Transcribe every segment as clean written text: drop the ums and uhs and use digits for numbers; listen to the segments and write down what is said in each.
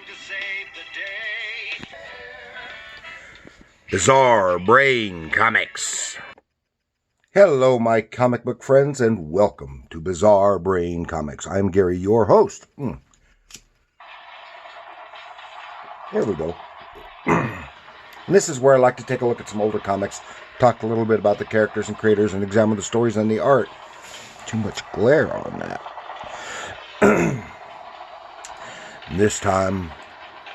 to save the day. Bizarre Brain Comics. Hello, my comic book friends, and welcome to Bizarre Brain Comics. I'm Gary, your host. There we go. And this is where I like to take a look at some older comics, talk a little bit about the characters and creators, and examine the stories and the art. Too much glare on that. This time,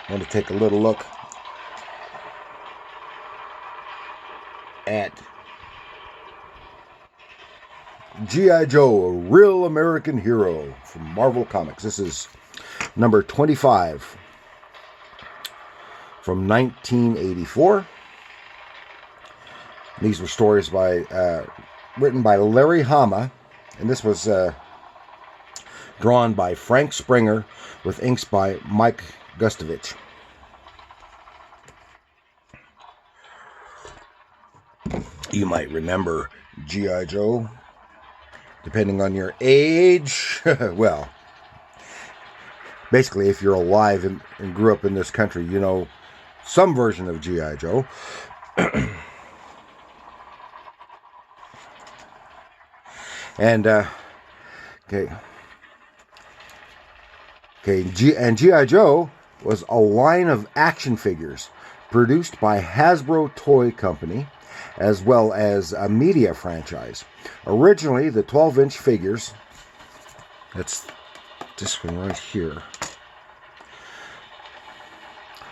I'm going to take a little look at G.I. Joe, a real American hero from Marvel Comics. This is number 25 from 1984. These were stories written by Larry Hama, and this was drawn by Frank Springer with inks by Mike Gustovich. You might remember G.I. Joe, depending on your age. Well, basically, if you're alive and grew up in this country, you know some version of G.I. Joe. And, G.I. Joe was a line of action figures produced by Hasbro Toy Company, as well as a media franchise. Originally, the 12-inch figures, that's this one right here.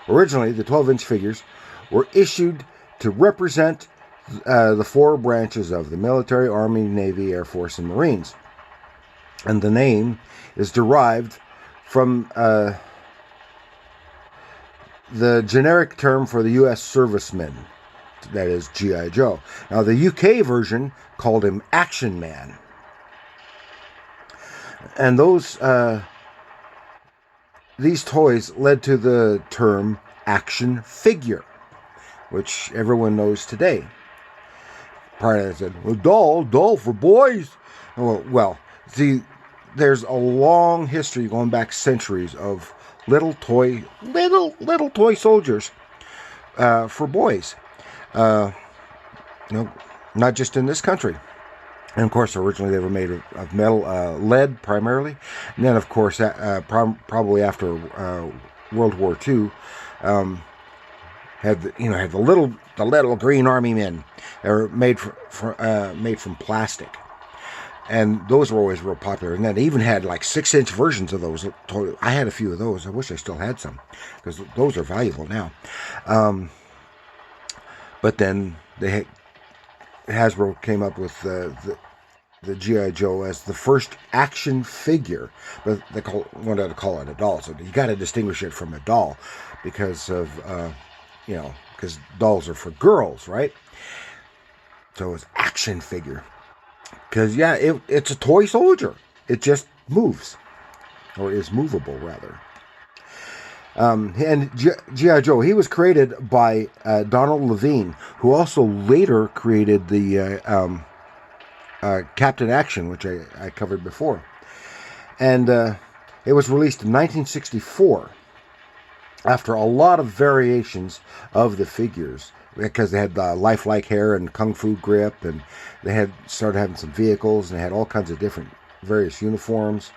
Originally, the 12-inch figures were issued to represent the four branches of the military, Army, Navy, Air Force, and Marines. And the name is derived from the generic term for the U.S. servicemen, that is G.I. Joe. Now, the UK version called him Action Man. And these toys led to the term action figure, which everyone knows today. Prior to that, said, well, doll for boys. Well, see, there's a long history going back centuries of little toy soldiers for boys. Not just in this country. And of course, originally they were made of metal, lead primarily. And then, of course, probably after World War II, had the little green army men. They were made from plastic, and those were always real popular. And then they even had like 6-inch versions of those. I had a few of those. I wish I still had some, because those are valuable now. But then Hasbro came up with the G.I. Joe as the first action figure, but they wanted to call it a doll. So you got to distinguish it from a doll because of because dolls are for girls, right? So it's action figure because it's a toy soldier. It just moves, or is movable rather. And G.I. Joe, he was created by Donald Levine, who also later created the Captain Action, which I covered before. And it was released in 1964 after a lot of variations of the figures, because they had lifelike hair and kung fu grip, and they had started having some vehicles, and they had all kinds of different various uniforms.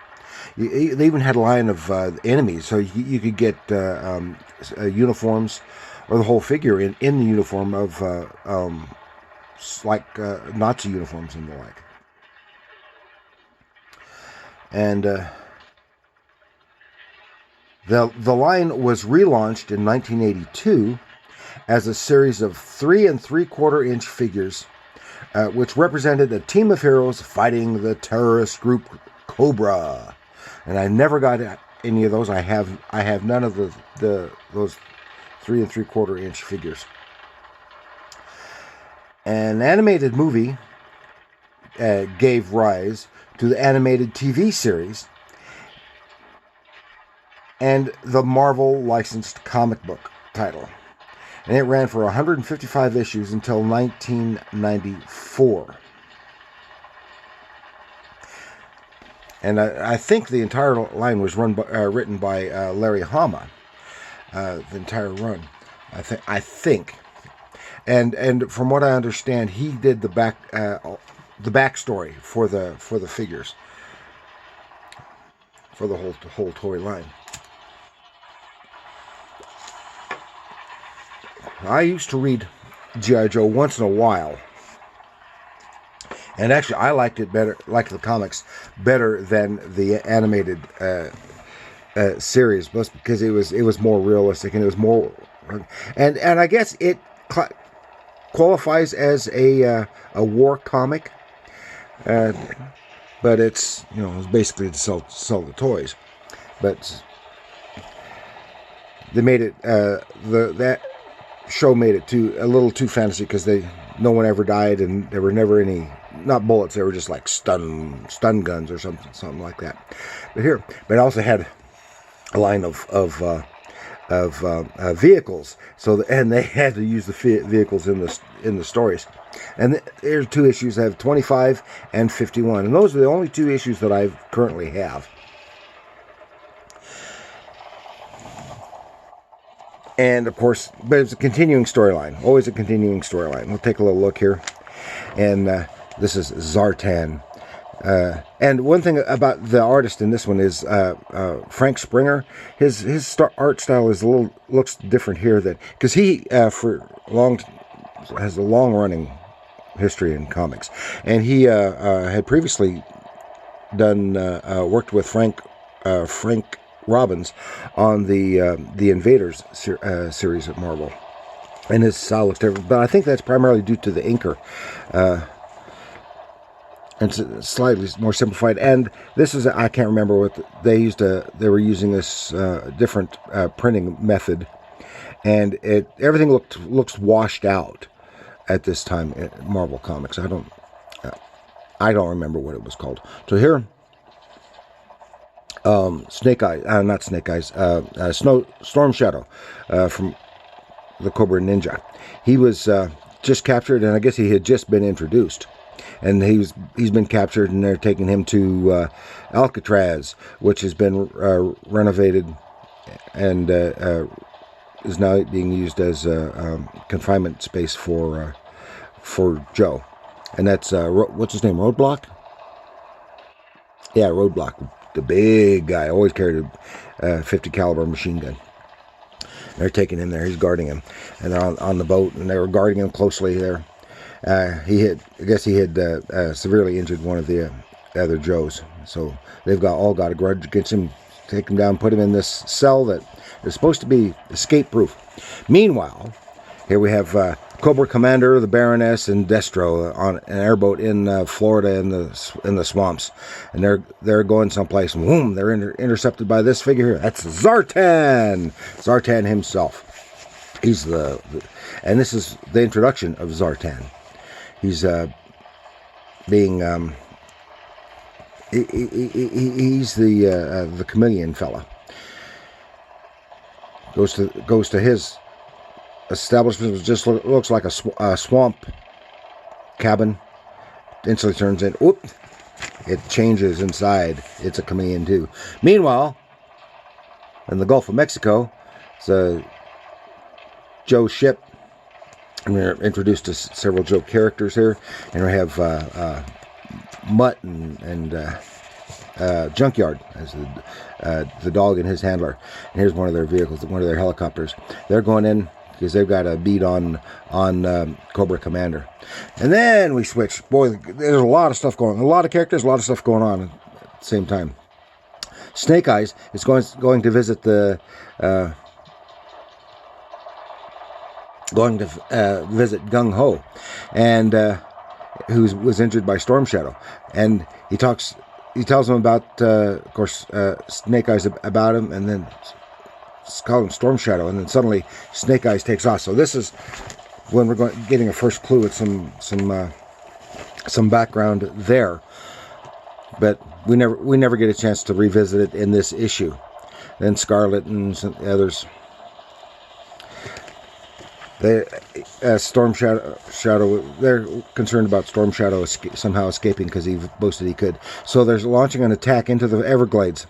They even had a line of enemies, so you could get uniforms or the whole figure in the uniform of Nazi uniforms and the like. And the line was relaunched in 1982 as a series of 3 3/4-inch figures, which represented a team of heroes fighting the terrorist group Cobra. And I never got any of those. I have none of those 3 3/4-inch figures. An animated movie gave rise to the animated TV series and the Marvel licensed comic book title. And it ran for 155 issues until 1994. And I think the entire line was written by Larry Hama. the entire run. I think, and from what I understand, he did the backstory for the figures, for the whole toy line. I used to read G.I. Joe once in a while, and actually I liked it better, liked the comics better than the animated series, because it was more realistic and it was more, and I guess it qualifies as a war comic, but it's it's basically to sell the toys, but they made it that show made it a little too fantasy, because no one ever died, and there were never any, not bullets, they were just like stun guns or something like that. But it also had a line of vehicles, and they had to use the vehicles in the stories. And there's 2 issues. I have 25 and 51, and those are the only 2 issues that I currently have. And of course, but it's a continuing storyline, always a continuing storyline. We'll take a little look here, and this is Zartan. And one thing about the artist in this one is Frank Springer. His art style is looks different here, because he has a long running history in comics, and he had previously worked with Frank Robbins on the Invaders series at Marvel, and his style looks different. But I think that's primarily due to the inker. And it's slightly more simplified. And this is, I can't remember what they used. They were using this different printing method, and everything looks washed out at this time in Marvel Comics. I don't remember what it was called. So here, Snake Eyes, not Snake Eyes, Storm Shadow from the Cobra Ninja. He was just captured, and I guess he had just been introduced. And he's been captured, and they're taking him to Alcatraz, which has been renovated and is now being used as a confinement space for Joe. And that's what's his name? Roadblock. Yeah, Roadblock, the big guy, always carried a 50 caliber machine gun. They're taking him there. He's guarding him, and they're on the boat, and they were guarding him closely there. He had severely injured one of the other Joes, so they've all got a grudge against him. Take him down, put him in this cell that is supposed to be escape-proof. Meanwhile, here we have Cobra Commander, the Baroness, and Destro on an airboat in Florida in the swamps, and they're going someplace. And boom, they're intercepted by this figure here. That's Zartan himself. He's and this is the introduction of Zartan. He's being he's the chameleon fella. Goes to his establishment, which just looks like a swamp cabin. Instantly turns in. Whoop! It changes inside. It's a chameleon too. Meanwhile, in the Gulf of Mexico, it's a Joe ship. And we're introduced to several Joe characters here, and we have Mutt and Junkyard as the dog and his handler. And here's one of their vehicles, one of their helicopters. They're going in because they've got a beat on Cobra Commander. And then we switch. Boy, there's a lot of stuff going on. A lot of characters, a lot of stuff going on at the same time. Snake Eyes is going to visit the visit Gung Ho, and who was injured by Storm Shadow, and he tells him about, of course, Snake Eyes about him, and then call him Storm Shadow, and then suddenly Snake Eyes takes off. So this is when we're getting a first clue at some background there, but we never get a chance to revisit it in this issue. Then Scarlet and some others. Storm Shadow, they're concerned about Storm Shadow somehow escaping because he boasted he could. So they're launching an attack into the Everglades,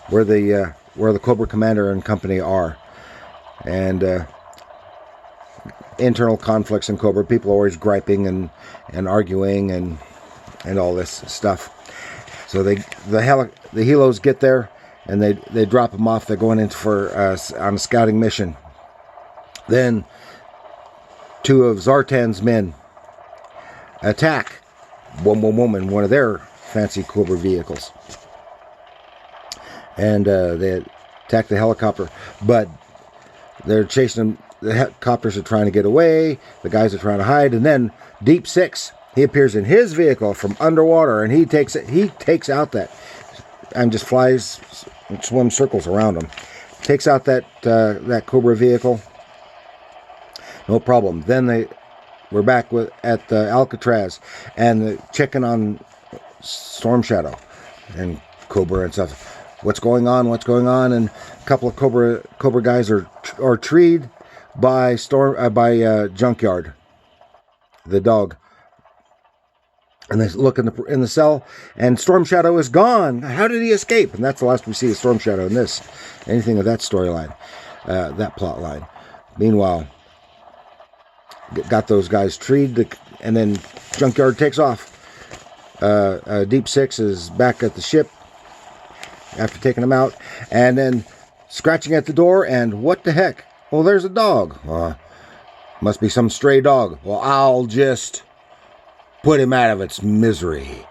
where the where the Cobra Commander and company are. And internal conflicts in Cobra. People are always griping and arguing and all this stuff. So the helos get there and they drop them off. They're going in for on a scouting mission. Then 2 of Zartan's men attack in one of their fancy Cobra vehicles, and they attack the helicopter. But they're chasing them. The helicopters are trying to get away. The guys are trying to hide, and then Deep Six, he appears in his vehicle from underwater, and he takes out that, and just flies, swims circles around him. Takes out that Cobra vehicle. No problem. Then we're back at Alcatraz, and checking on Storm Shadow and Cobra and stuff. What's going on? And a couple of Cobra guys are treed by Junkyard, the dog. And they look in the cell, and Storm Shadow is gone. How did he escape? And that's the last we see of Storm Shadow in anything of that storyline, that plot line. Meanwhile, got those guys treed, and then Junkyard takes off. Deep Six is back at the ship after taking him out, and then scratching at the door, and what the heck? Well, there's a dog. Must be some stray dog. Well, I'll just put him out of its misery.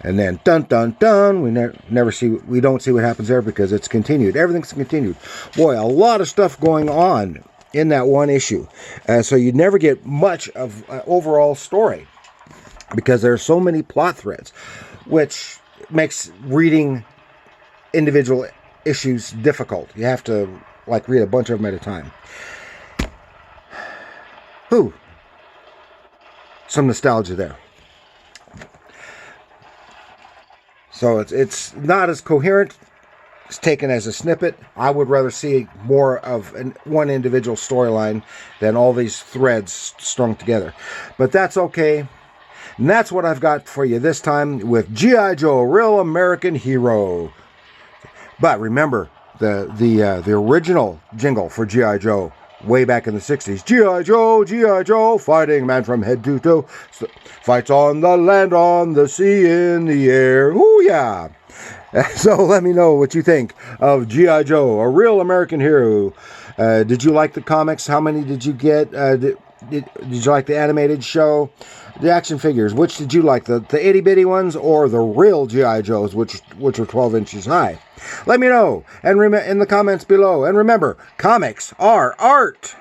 And then dun dun dun. We don't see what happens there because it's continued. Everything's continued. Boy, a lot of stuff going on in that one issue. So you never get much of overall story because there are so many plot threads, which makes reading individual issues difficult. You have to read a bunch of them at a time. Some nostalgia there. So it's not as coherent. It's taken as a snippet. I would rather see more of one individual storyline than all these threads strung together. But that's okay. And that's what I've got for you this time with G.I. Joe, Real American Hero. But remember, the original jingle for G.I. Joe way back in the 60s. G.I. Joe, fighting man from head to toe. Fights on the land, on the sea, in the air. Ooh, yeah. So let me know what you think of G.I. Joe, a Real American Hero. Did you like the comics? How many did you get? Did you like the animated show? The action figures, which did you like? The itty-bitty ones or the real G.I. Joes, which are 12 inches high? Let me know and in the comments below. And remember, comics are art.